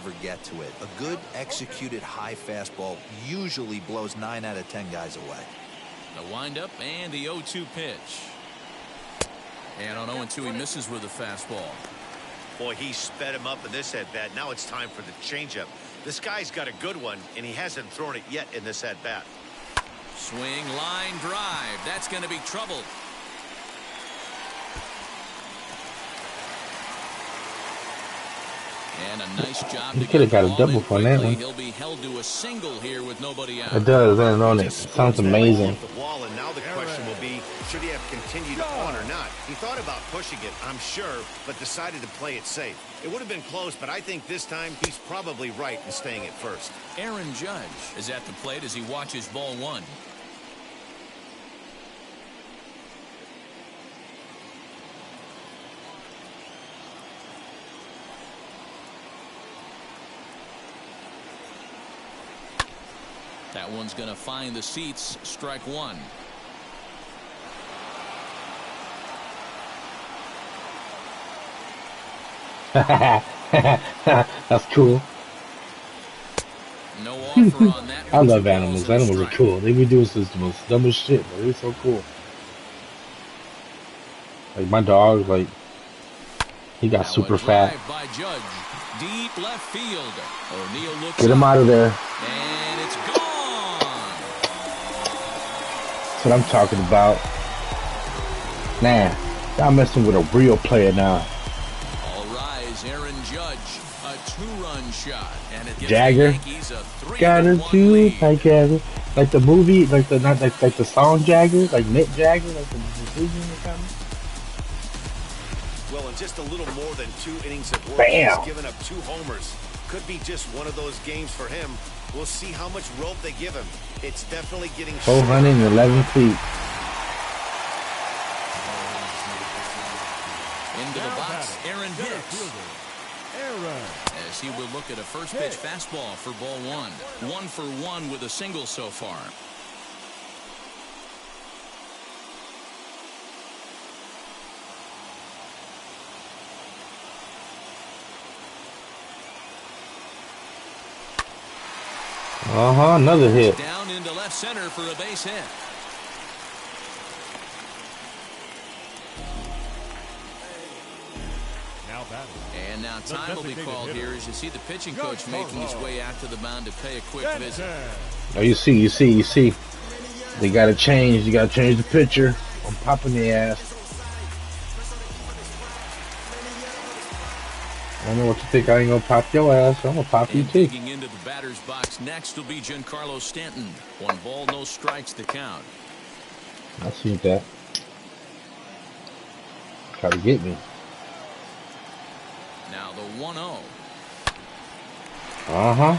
ever get to it. A good executed high fastball usually blows 9 out of 10 guys away. The windup and the 0-2 pitch. And on 0-2 he misses with a fastball. Boy, he sped him up in this at-bat. Now it's time for the changeup. This guy's got a good one, and he hasn't thrown it yet in this at-bat. Swing, line, drive. That's going to be trouble. And a nice job. You could have got a double for that one. He'll be held to a single here with nobody out. It does, and on it. It sounds amazing. The wall, and now the question will be, should he have continued on or not? He thought about pushing it, I'm sure, but decided to play it safe. It would have been close, but I think this time he's probably right in staying at first. Aaron Judge is at the plate as he watches ball one. That one's going to find the seats. Strike one. That's cool. No offer on that. I love animals. Animals are cool. They be doing the most dumbest shit, but they're so cool. Like my dog, like he got super fat. By Judge. Deep left field. O'Neill looks Get him out of there. And it's gone. That's what I'm talking about. Nah, y'all messing with a real player now. All rise, Aaron Judge, a 2-run shot, and it gives Jagger. the Yankees a 3-1 Got it too, lead. like Jagger, like the movie, like the not like the song Jagger, like Mick Jagger, like the decision or something. Well, in just a little more than 2 innings of work, Bam. he's given up 2 homers. Could be just one of those games for him. We'll see how much rope they give him. It's definitely getting 411 feet. Into the box, Aaron Hicks. As he will look at a first pitch fastball for ball one. 1 for 1 with a single so far. Another hit. Down into left center for a base hit. And now time will be called here as you see the pitching coach making his way out to the mound to pay a quick visit. Oh, you see. They gotta change. You gotta change the pitcher. I'm popping the ass. I don't know what you think. I ain't gonna pop your ass. I'm gonna pop you too. Digging into the batter's box next will be Giancarlo Stanton. 1 ball, no strikes to count. I see that. Try to get me. Now the 1-0.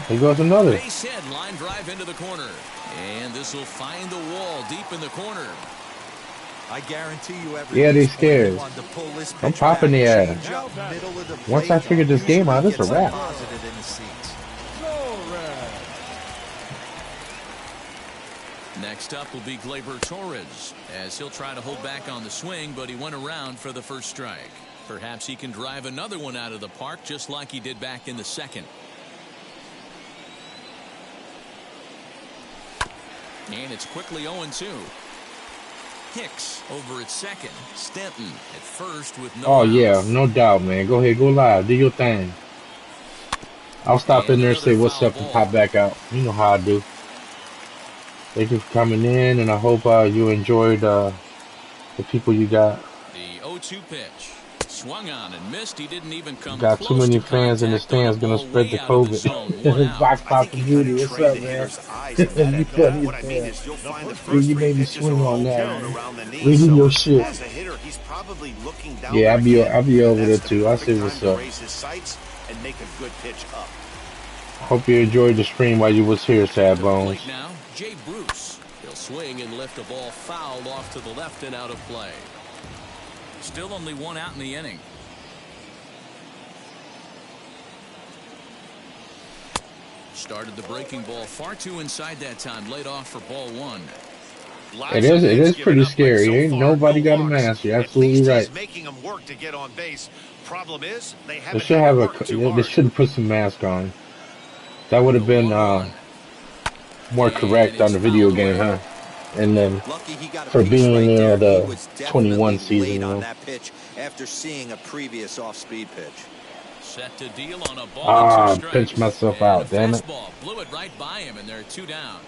Here goes another. Base hit, line drive into the corner. And this will find the wall deep in the corner. I guarantee you Yeah, they scared. I'm popping the ass. Once I figured this game out, it's a wrap. Next up will be Gleyber Torres, as he'll try to hold back on the swing, but he went around for the first strike. Perhaps he can drive another one out of the park just like he did back in the second. And it's quickly 0-2. Hicks over at second. Stanton at first with no outs. Yeah, no doubt, man. Go ahead, go live. Do your thing. I'll stop in there and say what's up and pop back out. You know how I do. Thank you for coming in, and I hope you enjoyed the people you got. The 0-2 pitch. Swung on and missed. He didn't even come Got close too many to fans in the stands gonna spread the COVID. Box popping beauty. What's up, man? You funny as hell. You made me swing on that, man. Reading your shit. Yeah, I'll be over there too. I'll see what's up. Hope you enjoyed the stream while you was here, Sad Bones. Now, Jay Bruce. He'll swing and lift a ball foul off to the left and out of play. Still only 1 out in the inning. Started the breaking ball far too inside that time. Laid off for ball 1. Lots It of hits is given pretty up, but scary. so Ain't far, nobody no got a walks. mask. You're At absolutely least right. he's making them work to get on base. Problem is, they They haven't should had have to a. work too They hard. should have put some mask on. That would have The been 1-1. more And correct on it's the video fouled game, away. huh? And then Lucky he got a for piece being right there. He the was 21 definitely season, late you on know. that pitch after seeing a previous off-speed pitch. Set to deal on a ball and 2 Ah, strikes. pinched myself And a out. Damn it. fastball blew it right by him, and there are 2 down.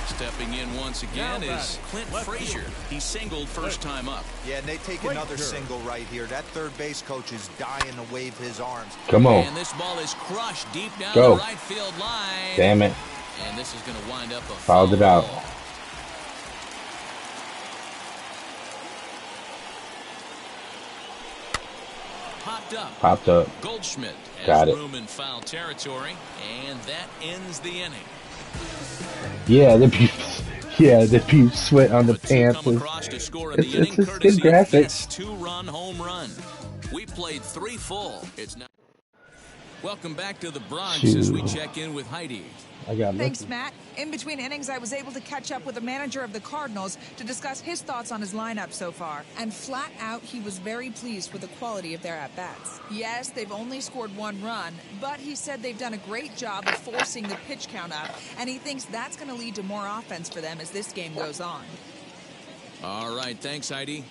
Stepping in once again is Clint Frazier. He singled first time up. Yeah, and they take another single right here. That third base coach is dying to wave his arms. Come on. And this ball is crushed deep down Go. the right field line. Damn it. And this is going to wind up a Fouled foul it out. ball. Popped up. Goldschmidt Got has it. room in foul territory, and that ends the inning. Yeah, the peep sweat on the But 2 pants. come across to score in the It's inning, a good courtesy of graphic. this 2-run home run. We played 3 full. It's now. Welcome back to the Bronx as we Shoot. check in with Heidi. I got Thanks, lucky. Matt. In between innings, I was able to catch up with the manager of the Cardinals to discuss his thoughts on his lineup so far. And flat out, he was very pleased with the quality of their at-bats. Yes, they've only scored 1 run, but he said they've done a great job of forcing the pitch count up, and he thinks that's going to lead to more offense for them as this game goes on. All right, thanks, Heidi.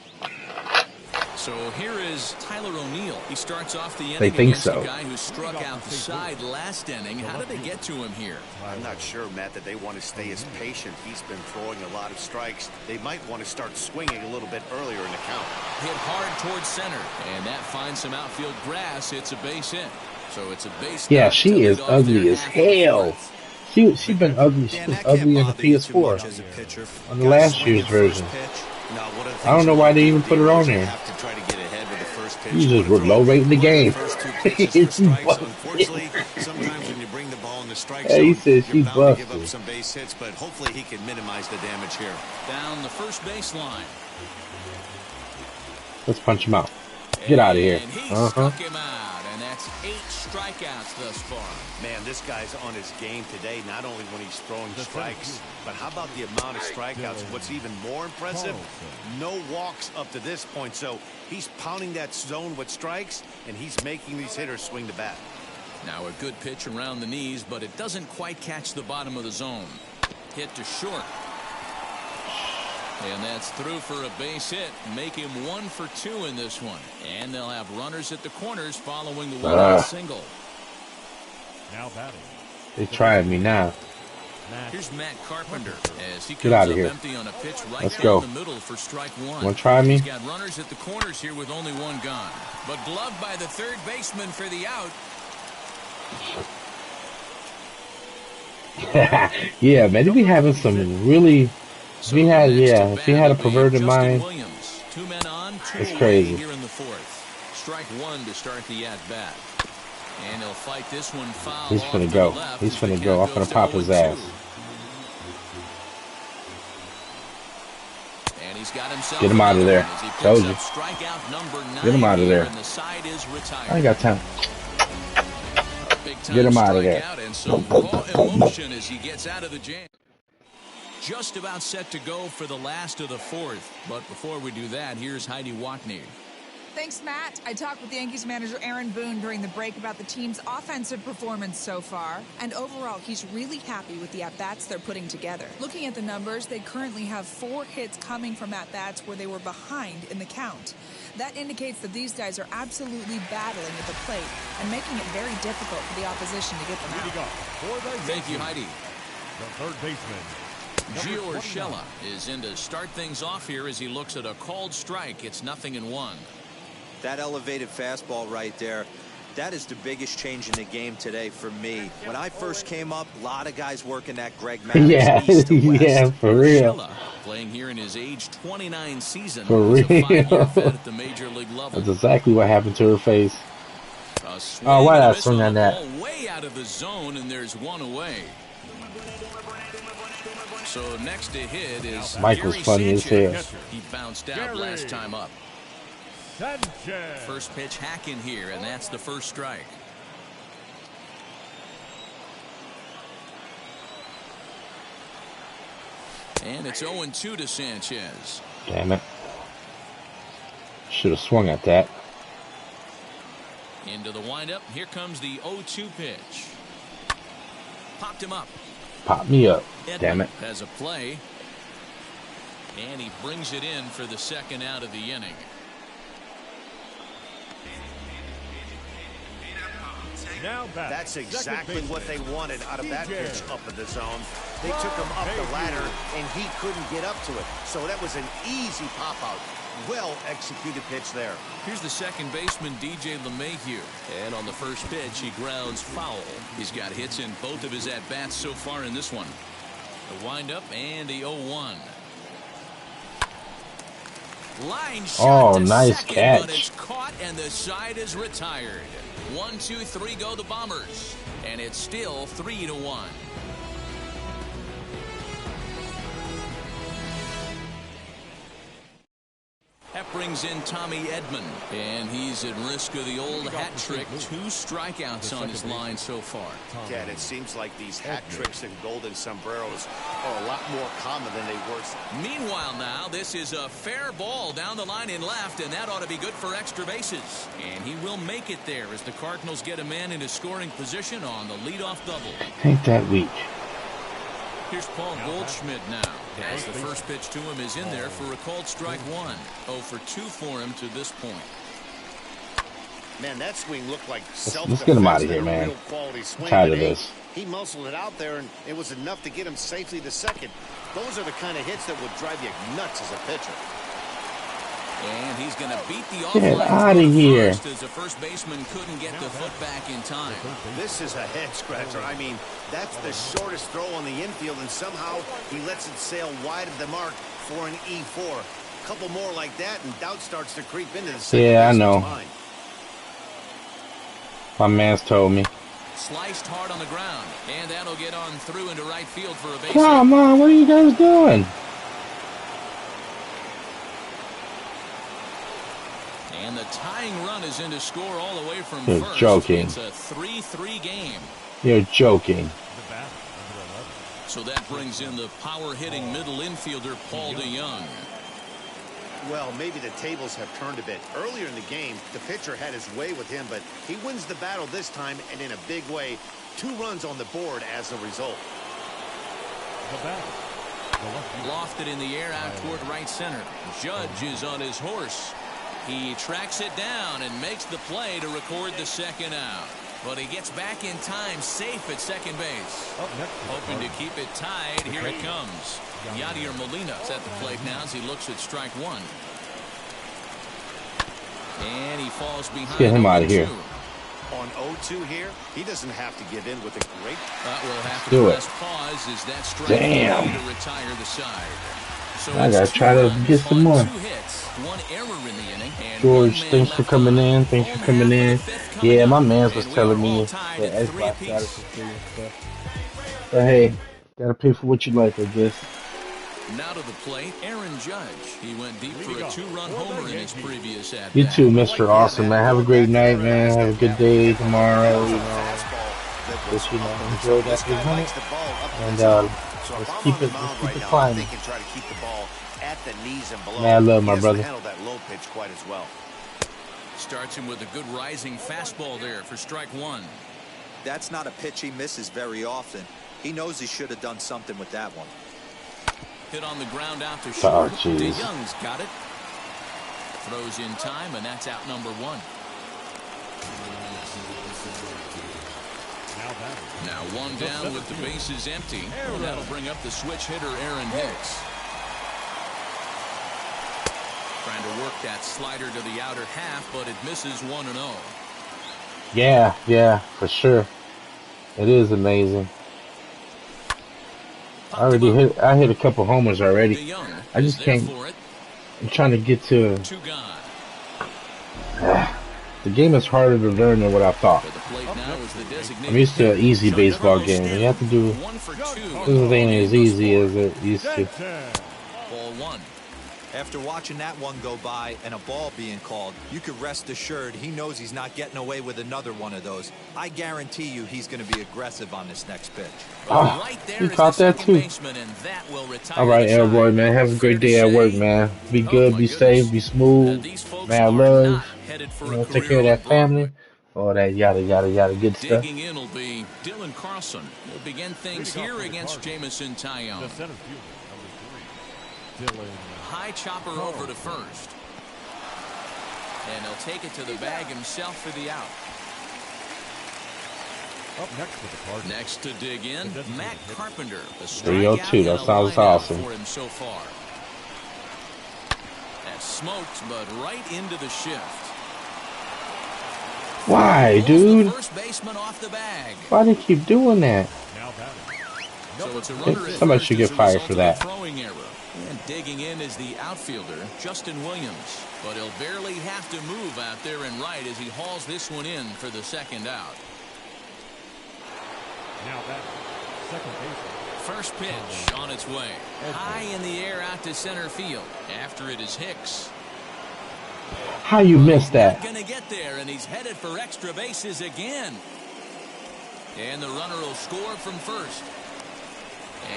So here is Tyler O'Neill. He starts off the inning They think against so. a guy who struck out the side last inning. How did they get to him here? I'm not sure, Matt, that they want to stay as patient. He's been throwing a lot of strikes. They might want to start swinging a little bit earlier in the count. Hit hard towards center, and that finds some outfield grass. It's a base hit. So it's a base. Yeah, knock to she lead is off ugly their as half of the hell. fourth. She been ugly. She Dan, was that can't ugly in the bother you too much PS4. as a pitcher. On the Guys last swinging year's first version. pitch. Now, one of the I don't things know you why want they to even do put her is on you there. have to try to get ahead with the first pitch. You You just wanna were low throw rating the one of game. first 2 pitches for strikes. Unfortunately, sometimes when you bring the ball in the strike Hey, he zone, said she you're bound to give up busted. some base hits, but hopefully he can minimize the damage here. Down the first baseline. Let's punch him out. Get out of here. And he Uh-huh. struck him out, and that's 8 strikeouts thus far. Man, this guy's on his game today, not only when he's throwing strikes, but how about the amount of strikeouts? What's even more impressive, no walks up to this point. So he's pounding that zone with strikes, and he's making these hitters swing the bat. Now a good pitch around the knees, but it doesn't quite catch the bottom of the zone. Hit to short. And that's through for a base hit. Make him 1 for 2 in this one. And they'll have runners at the corners following the one-out single. Now batting. They trying me now. Here's Matt Carpenter as he Get comes outta up here. empty on a pitch right Let's down go. the middle for strike 1. Wanna try me? He's got runners at the corners here with only 1 gone. But gloved by the third baseman for the out. Yeah, man, they be having some really. If he had, yeah, if he had a perverted mind, Williams, 2 men on, 2 it's away crazy. here in the 4th. Strike 1 to start the at-bat. And he'll fight this one foul. he's off finna to go. the left He's as the finna go. I'm count finna pop goes his to ass. 0-2. And he's got himself Get him out of another there. one as he picks Told up you. strikeout number 9 Get him out of here, there. and the side is retired. I ain't got time. Big time Get him out of there. strikeout and some raw emotion as he gets out of the jam. Just about set to go for the last of the 4th. But before we do that, here's Heidi Watney. Thanks, Matt. I talked with Yankees manager Aaron Boone during the break about the team's offensive performance so far, and overall, he's really happy with the at-bats they're putting together. Looking at the numbers, they currently have 4 hits coming from at-bats where they were behind in the count. That indicates that these guys are absolutely battling at the plate and making it very difficult for the opposition to get them Leading out. off for the Thank you, Yankees, Heidi. the third baseman. Gio number Urshela 29. is in to start things off here as he looks at a called strike. It's 0-1. That elevated fastball right there, that is the biggest change in the game today for me. When I first came up, a lot of guys working that Greg Maddux Yeah, east to west. yeah, for real. Urshela, playing here in his age 29 season. For was a real. 5-year vet at the major league level. That's exactly what happened to her face. A swing Oh, why and did a I miss swing on on the that? ball way out of the zone, and there's 1 away. So next to hit is Mike was Gary funny as Sanchez. hell. He bounced out Gary. last time up. Sanchez. First pitch hack in here, and that's the first strike. And it's 0-2 to Sanchez. Damn it. Should have swung at that. Into the windup. Here comes the 0-2 pitch. Popped him up. Pop me up. Edman Damn it. has a play. And he brings it in for the second out of the inning. Now back. That's Second exactly baseman. what they wanted out of that DJ. pitch up in the zone. They took him up the ladder, and he couldn't get up to it. So that was an easy pop-out. Well-executed pitch there. Here's the second baseman, DJ LeMahieu. And on the first pitch, he grounds foul. He's got hits in both of his at-bats so far in this one. The windup and the 0-1. Line shot to nice second, catch. but it's caught and the side is retired. 1, 2, 3 go the Bombers, and it's still 3-1. That brings in Tommy Edman, and he's at risk of the old hat trick. 2 strikeouts on his line so far. Ted, it seems like these hat tricks and golden sombreros are a lot more common than they were. Meanwhile now, this is a fair ball down the line in left, and that ought to be good for extra bases. And he will make it there as the Cardinals get a man into scoring position on the leadoff double. Ain't that weak. Here's Paul Goldschmidt now, as the first pitch to him is in there for a called strike 1. 0 for 2 for him to this point. Man, that swing looked like Let's get him out of here, man. Tired of this. He muscled it out there, and it was enough to get him safely to second. Those are the kind of hits that would drive you nuts as a pitcher. And he's going to beat the Get offline out of here. first as the first baseman couldn't get the foot back in time. This is a head scratcher. I mean, that's the shortest throw on the infield, and somehow he lets it sail wide of the mark for an E4. A couple more like that, and doubt starts to creep into the second Yeah, I baseman's know. mind. My man's told me. Sliced hard on the ground, and that'll get on through into right field for a base hit. Come on, what are you guys doing? And the tying run is in to score all the way from You're first. joking. It's a 3-3 game. You're joking. The bat, number 11. So that brings in the power-hitting middle infielder, Paul DeYoung. Well, maybe the tables have turned a bit. Earlier in the game, the pitcher had his way with him, but he wins the battle this time, and in a big way. 2 runs on the board as a result. The bat. The left fielder. Lofted in the air out toward right center. Judge is on his horse. He tracks it down and makes the play to record the second out. But he gets back in time, safe at second base. Up next. Hoping to keep it tied. Here it comes. Yadier Molina's at the plate now as he looks at strike 1. And he falls behind. Get him out of here. 0-2. On 0-2 here, he doesn't have to give in with a great. We'll have to Do it. press pause as that strike Damn. to retire the side. So I it's gotta 2 try to runs get some on more. 2 hits, 1 error in the inning, and George, 1 man thanks for left coming on. in. Thanks for Home coming half in. of the 5th coming Yeah, my up, man's was and we telling are all me tied that at Xbox 3 got it apiece. for free and stuff. But hey, gotta pay for what you like, I guess. Now to the plate, Aaron Judge. He went deep for a 2-run homer in his previous at-bat. You too, Mr. Awesome, man. Have a great night, man. Have a good day tomorrow, you know. Just, you know, enjoy that 300. And, let's keep it climbing. Try to keep the ball at the knees and below. Man, I love my He doesn't brother. handle that low pitch quite as well. Starts him with a good rising fastball there for strike 1. That's not a pitch he misses very often. He knows he should have done something with that one. Hit on the ground out to Oh, short. jeez. DeYoung's got it. Throws in time, and that's out number 1. Now batting. Now 1 down with the bases empty. And that'll bring up the switch hitter, Aaron Hicks. Trying to work that slider to the outer half, but it misses 1-0. Yeah, for sure. It is amazing. I hit a couple homers already. DeYoung I just is there can't. for it. I'm trying to get to. 2 gone. The game is harder to learn than what I thought. For the plate now is the designated I'm used to an easy baseball game. You have to do. 1 for 2. This ain't as easy as it used to. Stanton. Ball 1. After watching that one go by and a ball being called, you could rest assured he knows he's not getting away with another one of those. I guarantee you he's going to be aggressive on this next pitch. Oh, right there he caught that too. Baseman, and that will retire. All right, Airboy, man. Have a great day at work, man. Be good, be safe, be smooth. Man, love. You know, take care of that family. All that yada, yada, yada good stuff. Digging in will be Dylan Carlson. He'll begin things here against Jameson Taillon. The center fielder, number 3, Dylan. High chopper over to first. And he'll take it to the bag himself for the out. Up next for the Cardinals. Next to dig in, Matt Carpenter. 302, that sounds awesome. For him so far. That smoked, but right into the shift. Why, dude? First baseman off the bag. Why do they keep doing that? Now batting. So it's a runner at Somebody first should get as a fired result for of that. a throwing error. And digging in is the outfielder, Justin Williams. But he'll barely have to move out there and right as he hauls this one in for the second out. Now batting. Second baseman. First pitch on its way. High in the air out to center field. After it is Hicks. How you missed that? Gonna get there, and he's headed for extra bases again. And the runner will score from first.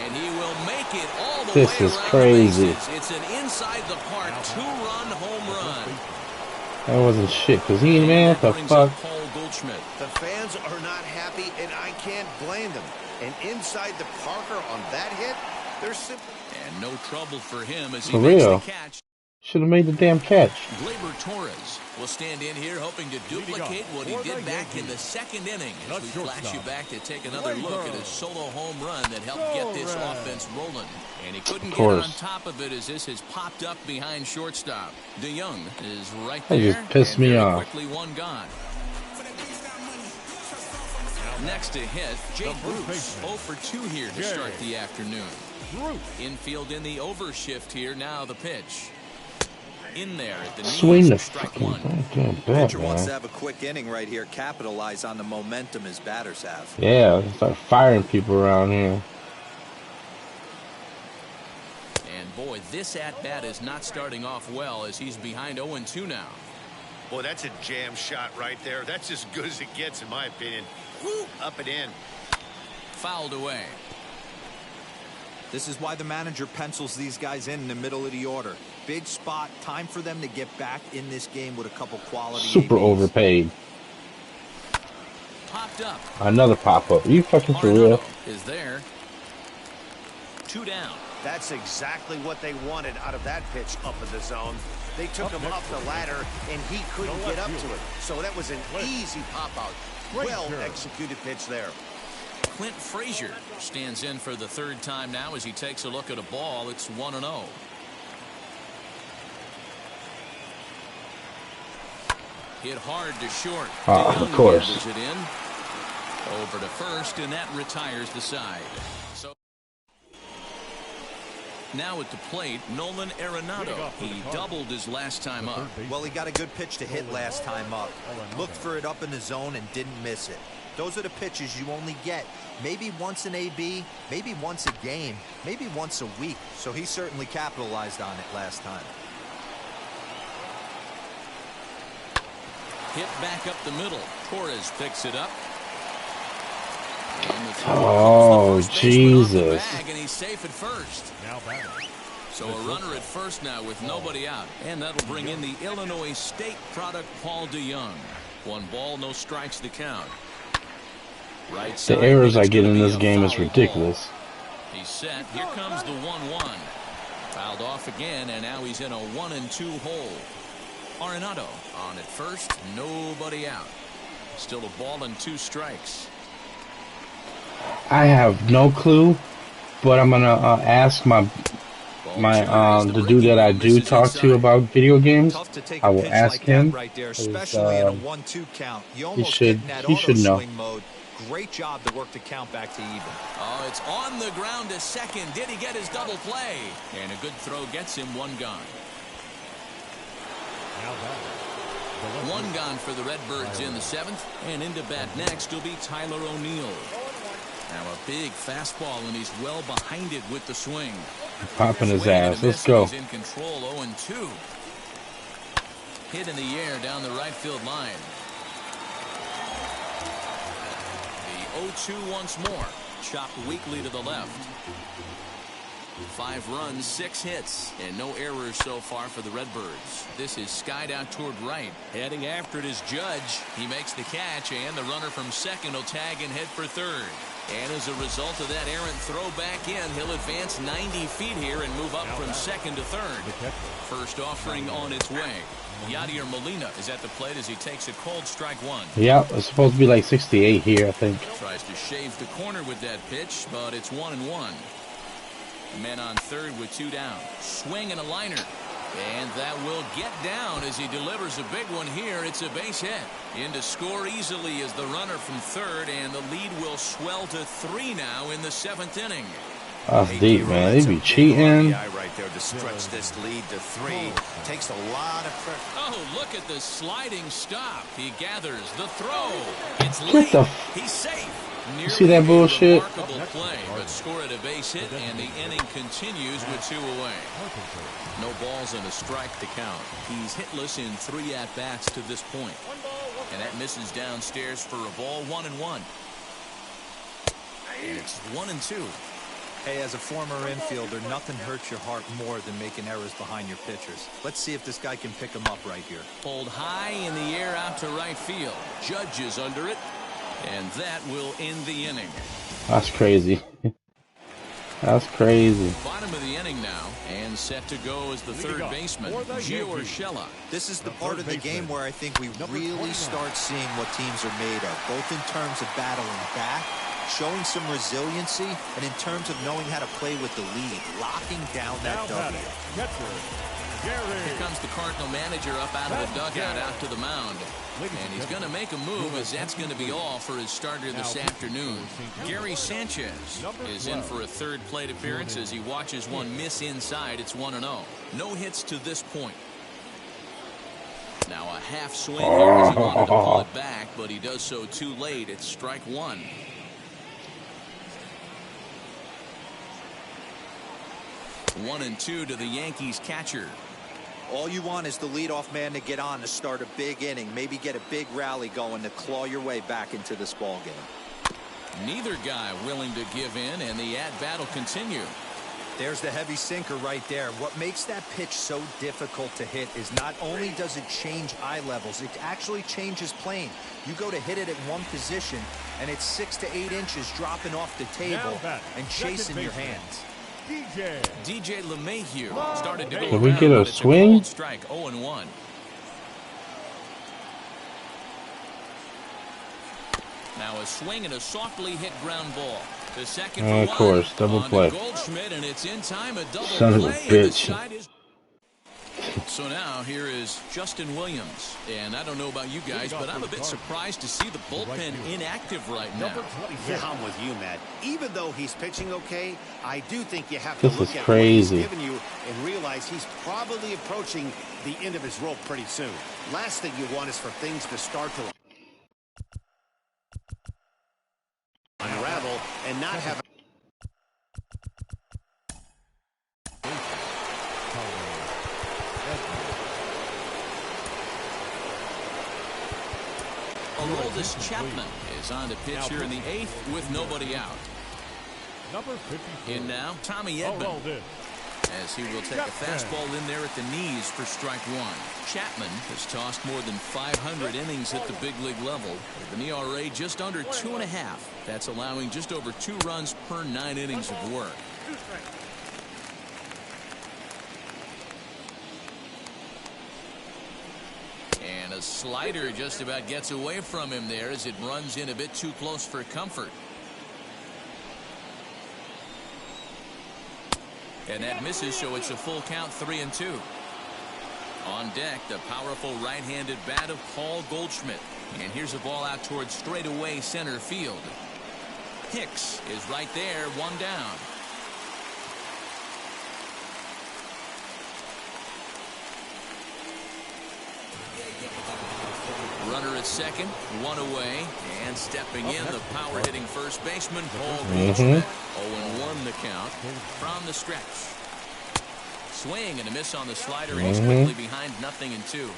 And he will make it all the way This is around crazy. the bases. It's an inside the park two-run home run. That wasn't shit, cause he, man, what the Brings fuck? up Paul Goldschmidt. The fans are not happy, and I can't blame them. And inside the Parker on that hit, they're simply... And no trouble for him as he For makes real. the catch. Should have made the damn catch. Gleyber Torres will stand in here hoping to duplicate what he did back in the second inning. As we flash you back to take another look at his solo home run that helped get this offense rolling. And he couldn't get on top of it as this has popped up behind shortstop. DeYoung is right That there. just pissed and me very off. Quickly one gone. Next to hit, Jay Bruce. 0 for 2 here to start the afternoon. Infield in the overshift here. Now the pitch. In there at the Swing the knees, strike fucking one. goddamn bat, Pitcher wants to man. have a quick inning right here, capitalize on the momentum his batters have. Yeah, start firing people around here. And boy, this at-bat is not starting off well as he's behind 0-2 now. Boy, that's a jam shot right there. That's as good as it gets, in my opinion. Woo, up and in. Fouled away. This is why the manager pencils these guys in the middle of the order. Big spot, time for them to get back in this game with a couple quality Super ABs. overpaid. Popped up. Another pop-up. Are you fucking for real? Arenado is there. 2 down. That's exactly what they wanted out of that pitch up in the zone. They took him up the ladder, and he couldn't get up to it. So that was an easy pop-out. Well executed pitch there. Clint Frazier stands in for the third time now as he takes a look at a ball. It's 1-0. Hit hard to short. Of course. Delivers it in. Over to first, and that retires the side. So now at the plate, Nolan Arenado. He doubled his last time up. Well, he got a good pitch to hit last time up. Looked for it up in the zone and didn't miss it. Those are the pitches you only get maybe once an AB, maybe once a game, maybe once a week. So he certainly capitalized on it last time. Hit back up the middle. Torres picks it up. Oh, Jesus. And he's safe at first. Now batting. So a runner at first now with nobody out. And that'll bring in the Illinois State product, Paul DeYoung. 1 ball, no strikes to count. Right The errors I get in this game is ridiculous. He's set. Here comes the 1-1. Fouled off again, and now he's in a 1-2 hole. Arenado on at first, nobody out. Still a ball and 2 strikes. I have no clue, but I'm gonna ask my the dude that I do talk to about video games. Tough to take I a will pitch ask like him. that right there, especially in a 1-2 count. You almost should- get in that he should know. auto swing mode. Great job to work the count back to even. Oh, it's on the ground to second. Did he get his double play? And a good throw gets him 1 gone. Now batting. 1 gone for the Redbirds in the 7th. And into bat next will be Tyler O'Neill. Now a big fastball, and he's well behind it with the swing. Popping his Swing and a ass. Let's miss, go. and he's in control, 0-2. Hit in the air down the right field line. The 0-2 once more. Chopped weakly to the left. 5 runs, 6 hits, and no errors so far for the Redbirds. This is skied out toward right. Heading after it is Judge. He makes the catch, and the runner from second will tag and head for third. And as a result of that errant throw back in, he'll advance 90 feet here and move up from second to third. First offering on its way. Yadier Molina is at the plate as he takes a cold strike one. Yeah, it's supposed to be like 68 here, I think. Tries to shave the corner with that pitch, but it's 1-1. Men on third with 2 down. Swing and a liner. And that will get down as he delivers a big one here. It's a base hit. In to score easily is the runner from third, and the lead will swell to 3 now in the 7th inning. That's deep, man. They be cheating. Right there to stretch this lead to 3. Takes a lot of pressure. Oh, look at the sliding stop. He gathers the throw. It's What late. the He's safe. You see that bullshit? Remarkable play, but scored a base hit, and the inning continues with 2 away. No balls and a strike to count. He's hitless in 3 at-bats to this point. And that misses downstairs for a ball, 1-1. And it's 1-2. Hey, as a former infielder, nothing hurts your heart more than making errors behind your pitchers. Let's see if this guy can pick them up right here. Pulled high in the air out to right field. Judge is under it. And that will end the inning. That's crazy. That's crazy. Bottom of the inning now, and set to go as the third baseman, Gio Urshela. This is the part of the game where I think we really start seeing what teams are made of, both in terms of battling back, showing some resiliency, and in terms of knowing how to play with the lead, locking down that W. Here comes the Cardinal manager up out of the dugout out to the mound. And he's going to make a move, as that's going to be all for his starter this afternoon. Gary Sanchez is in for a third plate appearance as he watches one miss inside. It's 1-0. No hits to this point. Now a half swing here as he wanted to pull it back, but he does so too late. It's strike 1. One and 2 to the Yankees catcher. All you want is the leadoff man to get on to start a big inning, maybe get a big rally going to claw your way back into this ball game. Neither guy willing to give in, and the at-bat will continue. There's the heavy sinker right there. What makes that pitch so difficult to hit is not only does it change eye levels, it actually changes plane. You go to hit it at one position, and it's 6 to 8 inches dropping off the table and chasing your hands. DJ LeMahieu started to go. Can we get a swing? Strike 0-1. Now a swing and a softly hit ground ball. The second for of one. course, double On play. to Goldschmidt, and it's in time, a double Son of a play. And the bitch. side is... So now here is Justin Williams. And I don't know about you guys, but I'm a bit surprised to see the bullpen inactive right now. Yeah, I'm with you, Matt. Even though he's pitching okay, I do think you have to This look is at crazy. what he's given you and realize he's probably approaching the end of his rope pretty soon. Last thing you want is for things to start to unravel and not have Aroldis Chapman is on to pitch here in the 8th with nobody out. In now, Tommy Edman, as he will take a fastball in there at the knees for strike 1. Chapman has tossed more than 500 innings at the big league level with an ERA just under 2.5. That's allowing just over 2 runs per 9 innings of work. And a slider just about gets away from him there as it runs in a bit too close for comfort. And that misses, so it's a full count, 3-2. On deck, the powerful right-handed bat of Paul Goldschmidt. And here's a ball out towards straightaway center field. Hicks is right there, 1 down. Runner at second, 1 away, and stepping in, the power-hitting first baseman, Paul Goldschmidt. 0-1 the count from the stretch. swing and a miss on the slider, and he's quickly behind 0-2.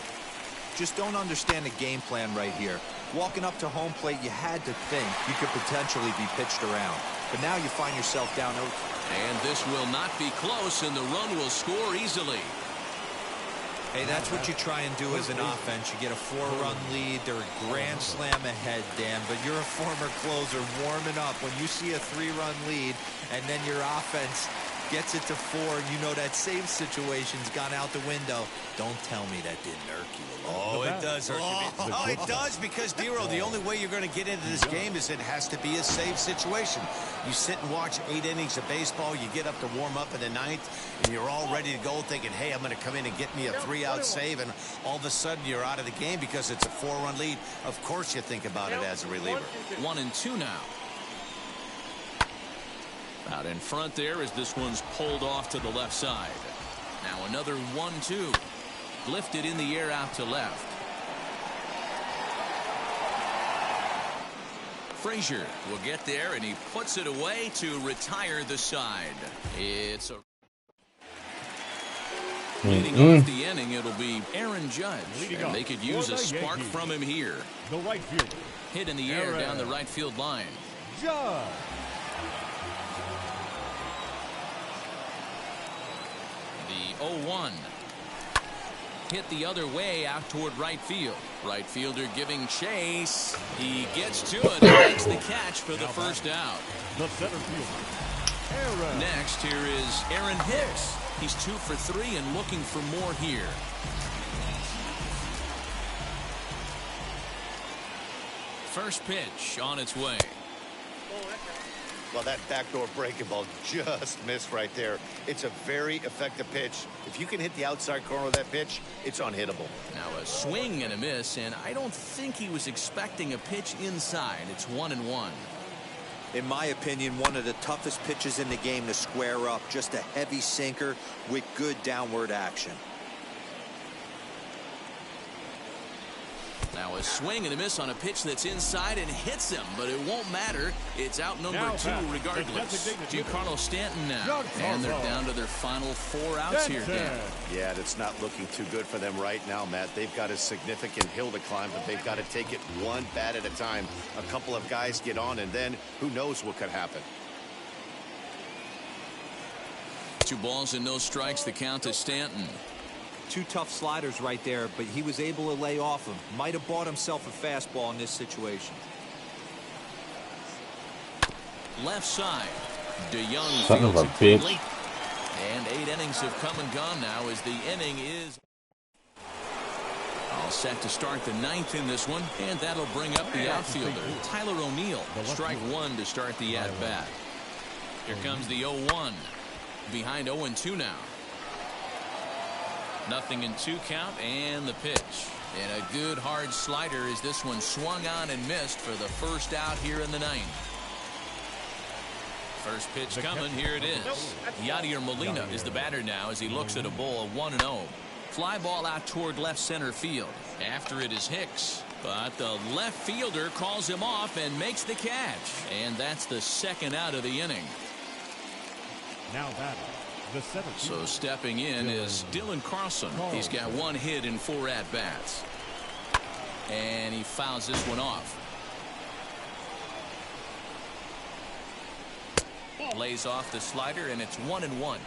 Just don't understand the game plan right here. Walking up to home plate, you had to think you could potentially be pitched around. But now you find yourself down 0. And this will not be close, and the run will score easily. Hey, that's what you try and do as an offense. You get a 4-run lead. They're a grand slam ahead, Dan. But you're a former closer warming up. When you see a 3-run lead and then your offense gets it to 4, and you know that same situation's gone out the window, don't tell me that didn't irk you a little. Oh, it does hurt you. Oh, it does, because, Dero, the only way you're going to get into this game is it has to be a save situation. You sit and watch 8 innings of baseball, you get up to warm up in the 9th, and you're all ready to go thinking, hey, I'm going to come in and get me a 3-out save, and all of a sudden you're out of the game because it's a 4-run lead. Of course you think about it as a reliever. 1-2 now. Out in front there as this one's pulled off to the left side. Now another 1-2. Lifted in the air out to left. Frazier will get there, and he puts it away to retire the side. It's a... Leading off the inning, it'll be Aaron Judge. And they could use a spark from him here. The right fielder. Hit in the air down the right field line. Judge. The 0-1. Hit the other way out toward right field. Right fielder giving chase. He gets to it and makes the catch for the first out. The center fielder, Aaron. Next, here is Aaron Hicks. He's 2 for 3 and looking for more here. First pitch on its way. Well, that backdoor breaking ball just missed right there. It's a very effective pitch. If you can hit the outside corner of that pitch, it's unhittable. Now a swing and a miss, and I don't think he was expecting a pitch inside. It's 1-1. In my opinion, one of the toughest pitches in the game to square up. Just a heavy sinker with good downward action. Now a swing and a miss on a pitch that's inside and hits him, but it won't matter. It's out number 2 regardless. Giancarlo Stanton now, and they're down to their final 4 outs here, Dan. Yeah, that's not looking too good for them right now, Matt. They've got a significant hill to climb, but they've got to take it one bat at a time. A couple of guys get on, and then who knows what could happen. 2 balls and no strikes. The count to Stanton. 2 tough sliders right there, but he was able to lay off him. Might have bought himself a fastball in this situation. Left side. DeYoung Son of a fields it bitch. late. And 8 innings have come and gone now as the inning is all set to start the 9th in this one, and that'll bring up the outfielder, Tyler O'Neill. Strike 1 to start the at-bat. Here comes the 0-1. Behind 0-2 now. 0-2 count, and the pitch. And a good hard slider as this one swung on and missed for the first out here in the 9th. First pitch coming, here it is. Yadier Molina is the batter now as he looks at a ball, 1-0. Fly ball out toward left center field. After it is Hicks, but the left fielder calls him off and makes the catch. And that's the second out of the inning. Now batting, the seventh. So stepping in is Dylan Carlson. He's got 1 hit in 4 at-bats. And he fouls this one off. Lays off the slider, and it's 1-1.